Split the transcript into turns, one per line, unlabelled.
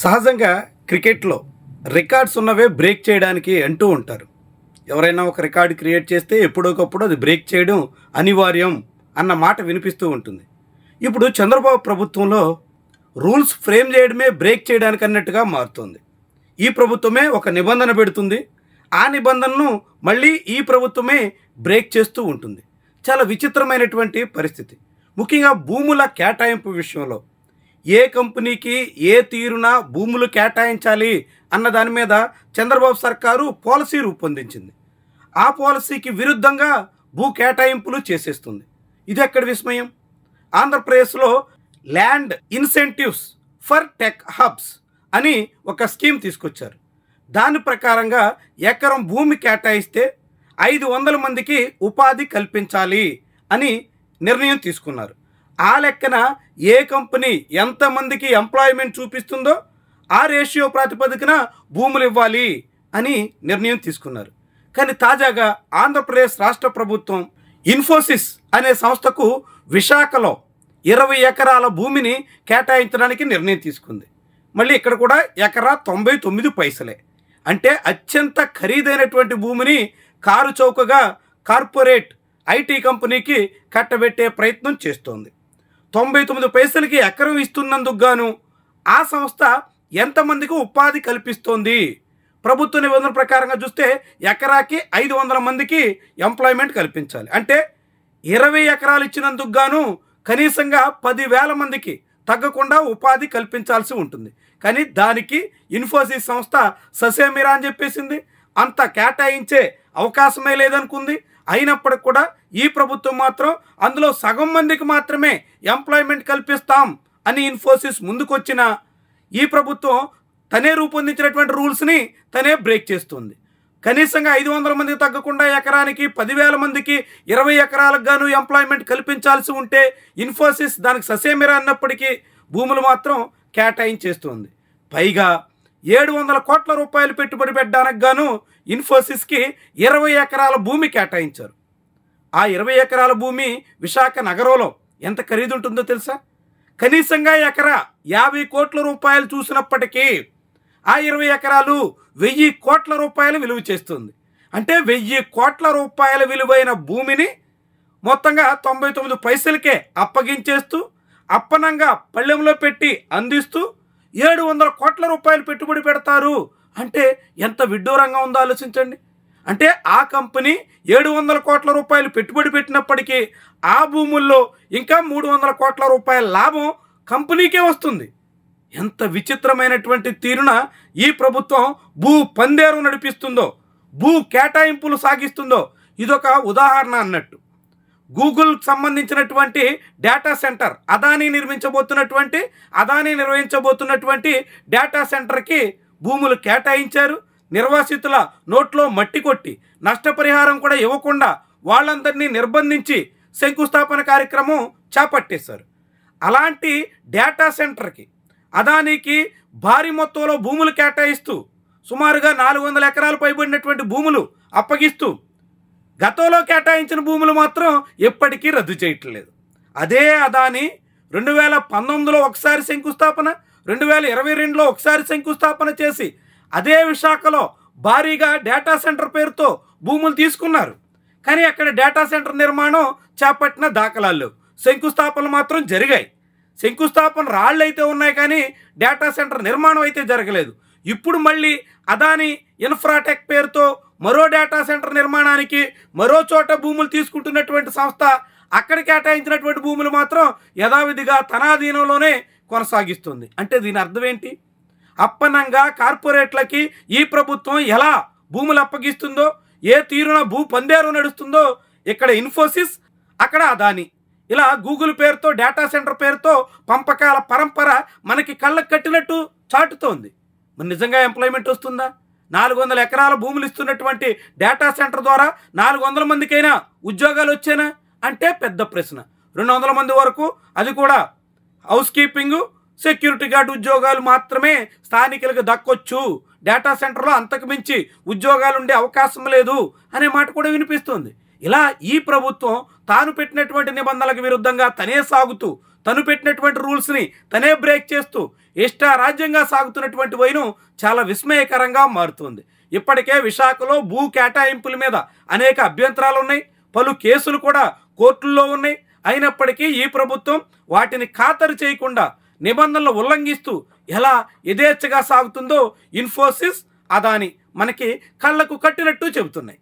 సహజంగా క్రికెట్లో రికార్డ్స్ ఉన్నవే బ్రేక్ చేయడానికి అంటూ ఉంటారు. ఎవరైనా ఒక రికార్డు క్రియేట్ చేస్తే ఎప్పుడోకప్పుడు అది బ్రేక్ చేయడం అనివార్యం అన్న మాట వినిపిస్తూ ఉంటుంది. ఇప్పుడు చంద్రబాబు ప్రభుత్వంలో రూల్స్ ఫ్రేమ్ చేయడమే బ్రేక్ చేయడానికి అన్నట్టుగా మారుతుంది. ఈ ప్రభుత్వమే ఒక నిబంధన పెడుతుంది, ఆ నిబంధనను మళ్ళీ ఈ ప్రభుత్వమే బ్రేక్ చేస్తూ ఉంటుంది. చాలా విచిత్రమైనటువంటి పరిస్థితి. ముఖ్యంగా భూముల కేటాయింపు విషయంలో ఏ కంపెనీకి ఏ తీరున భూములు కేటాయించాలి అన్న దాని మీద చంద్రబాబు సర్కారు పాలసీ రూపొందించింది. ఆ పాలసీకి విరుద్ధంగా భూ కేటాయింపులు చేసేస్తుంది. ఇది ఎక్కడి విస్మయం? ఆంధ్రప్రదేశ్లో land incentives for tech hubs అని ఒక స్కీమ్ తీసుకొచ్చారు. దాని ప్రకారంగా ఎకరం భూమి కేటాయిస్తే 500 మందికి ఉపాధి కల్పించాలి అని నిర్ణయం తీసుకున్నారు. ఆ లెక్కన ఏ కంపెనీ ఎంతమందికి ఎంప్లాయ్మెంట్ చూపిస్తుందో ఆ రేషియో ప్రాతిపదికన భూములు ఇవ్వాలి అని నిర్ణయం తీసుకున్నారు. కానీ తాజాగా ఆంధ్రప్రదేశ్ రాష్ట్ర ప్రభుత్వం ఇన్ఫోసిస్ అనే సంస్థకు విశాఖలో 20 ఎకరాల భూమిని కేటాయించడానికి నిర్ణయం తీసుకుంది. మళ్ళీ ఇక్కడ కూడా ఎకరా 99 పైసలే. అంటే అత్యంత ఖరీదైనటువంటి భూమిని కారు చౌకగా కార్పొరేట్ ఐటీ కంపెనీకి కట్టబెట్టే ప్రయత్నం చేస్తోంది. 99 పైసలకి ఎకరం ఇస్తున్నందుకు గాను ఆ సంస్థ ఎంతమందికి ఉపాధి కల్పిస్తోంది? ప్రభుత్వ నిబంధన ప్రకారంగా చూస్తే ఎకరాకి 500 మందికి ఎంప్లాయ్మెంట్ కల్పించాలి. అంటే 20 ఎకరాలు ఇచ్చినందుకు గాను కనీసంగా 10,000 మందికి తగ్గకుండా ఉపాధి కల్పించాల్సి ఉంటుంది. కానీ దానికి ఇన్ఫోసిస్ సంస్థ ససేమిరా అని చెప్పేసింది. అంత కేటాయించే అవకాశమే లేదనుకుంది. అయినప్పటికి కూడా ఈ ప్రభుత్వం మాత్రం అందులో సగం మందికి మాత్రమే ఎంప్లాయ్మెంట్ కల్పిస్తాం అని ఇన్ఫోసిస్ ముందుకొచ్చిన ఈ ప్రభుత్వం తనే రూపొందించినటువంటి రూల్స్ని తనే బ్రేక్ చేస్తుంది. కనీసంగా 500 మందికి తగ్గకుండా ఎకరానికి 10,000 మందికి 20 ఎకరాలకు గాను ఎంప్లాయ్మెంట్ కల్పించాల్సి ఉంటే ఇన్ఫోసిస్ దానికి ససేమిరా అన్నప్పటికీ భూములు మాత్రం కేటాయించేస్తుంది. పైగా 700 కోట్ల రూపాయలు పెట్టుబడి పెట్టడానికి గాను ఇన్ఫోసిస్కి 20 ఎకరాల భూమి కేటాయించారు. ఆ 20 ఎకరాల భూమి విశాఖ నగరంలో ఎంత ఖరీదు ఉంటుందో తెలుసా? కనీసంగా ఎకరా 50 కోట్ల రూపాయలు చూసినప్పటికీ ఆ 20 ఎకరాలు 1000 కోట్ల రూపాయలు విలువ చేస్తుంది. అంటే 1000 కోట్ల రూపాయల విలువైన భూమిని మొత్తంగా 99 పైసలకే అప్పగించేస్తూ అప్పనంగా పళ్ళెంలో పెట్టి అందిస్తూ 700 కోట్ల రూపాయలు పెట్టుబడి పెడతారు అంటే ఎంత విడ్డూరంగా ఉందో ఆలోచించండి. అంటే ఆ కంపెనీ 700 కోట్ల రూపాయలు పెట్టుబడి పెట్టినప్పటికీ ఆ భూముల్లో ఇంకా 300 కోట్ల రూపాయల లాభం కంపెనీకే వస్తుంది. ఎంత విచిత్రమైనటువంటి తీరున ఈ ప్రభుత్వం భూ పందేరు నడిపిస్తుందో, భూ కేటాయింపులు సాగిస్తుందో ఇదొక ఉదాహరణ అన్నట్టు. గూగుల్ సంబంధించినటువంటి డేటా సెంటర్ అదానీ నిర్వహించబోతున్నటువంటి డేటా సెంటర్కి భూములు కేటాయించారు. నిర్వాసితుల నోట్లో మట్టి కొట్టి నష్టపరిహారం కూడా ఇవ్వకుండా వాళ్ళందరినీ నిర్బంధించి శంకుస్థాపన కార్యక్రమం చేపట్టేశారు. అలాంటి డేటా సెంటర్కి అదానీకి భారీ మొత్తంలో భూములు కేటాయిస్తూ సుమారుగా 400 ఎకరాలు పైబడినటువంటి భూములు అప్పగిస్తూ గతంలో కేటాయించిన భూములు మాత్రం ఎప్పటికీ రద్దు చేయట్లేదు. అదే అదానీ 2019లో ఒకసారి శంకుస్థాపన, 2022లో ఒకసారి శంకుస్థాపన చేసి అదే విశాఖలో భారీగా డేటా సెంటర్ పేరుతో భూములు తీసుకున్నారు. కానీ అక్కడ డేటా సెంటర్ నిర్మాణం చేపట్టిన దాఖలాలు లేవు. శంకుస్థాపనలు మాత్రం జరిగాయి. శంకుస్థాపన రాళ్ళు అయితే ఉన్నాయి కానీ డేటా సెంటర్ నిర్మాణం అయితే జరగలేదు. ఇప్పుడు మళ్ళీ అదానీ ఇన్ఫ్రాటెక్ పేరుతో మరో డేటా సెంటర్ నిర్మాణానికి మరో చోట భూములు తీసుకుంటున్నటువంటి సంస్థ అక్కడ కేటాయించినటువంటి భూములు మాత్రం యథావిధిగా తన అధీనంలోనే కొనసాగిస్తుంది. అంటే దీని అర్థం ఏంటి? అప్పనంగా కార్పొరేట్లకి ఈ ప్రభుత్వం ఎలా భూములు అప్పగిస్తుందో, ఏ తీరున భూ పందేరు నడుస్తుందో ఇక్కడ ఇన్ఫోసిస్, అక్కడ అదానీ, ఇలా గూగుల్ పేరుతో డేటా సెంటర్ పేరుతో పంపకాల పరంపర మనకి కళ్ళకు కట్టినట్టు చాటుతోంది. మరి నిజంగా ఎంప్లాయ్మెంట్ వస్తుందా? 400 ఎకరాల భూములు ఇస్తున్నటువంటి డేటా సెంటర్ ద్వారా 400 మందికైనా ఉద్యోగాలు వచ్చేనా అంటే పెద్ద ప్రశ్న. 200 మంది వరకు, అది కూడా హౌస్ కీపింగు, సెక్యూరిటీ గార్డ్ ఉద్యోగాలు మాత్రమే స్థానికులకు దక్కొచ్చు. డేటా సెంటర్లో అంతకు మించి ఉద్యోగాలు ఉండే అవకాశం లేదు అనే మాట కూడా వినిపిస్తుంది. ఇలా ఈ ప్రభుత్వం తాను పెట్టినటువంటి నిబంధనలకు విరుద్ధంగా తనే సాగుతూ తను పెట్టినటువంటి రూల్స్ని తనే బ్రేక్ చేస్తూ ఇష్టారాజ్యంగా సాగుతున్నటువంటి వైనం చాలా విస్మయకరంగా మారుతుంది. ఇప్పటికే విశాఖలో భూ కేటాయింపుల మీద అనేక అభ్యంతరాలు ఉన్నాయి, పలు కేసులు కూడా కోర్టుల్లో ఉన్నాయి. అయినప్పటికీ ఈ ప్రభుత్వం వాటిని ఖాతరు చేయకుండా నిబంధనలు ఉల్లంఘిస్తూ ఎలా యథేచ్ఛగా సాగుతుందో ఇన్ఫోసిస్, అదాని మనకి కళ్ళకు కట్టినట్టు చెబుతున్నాయి.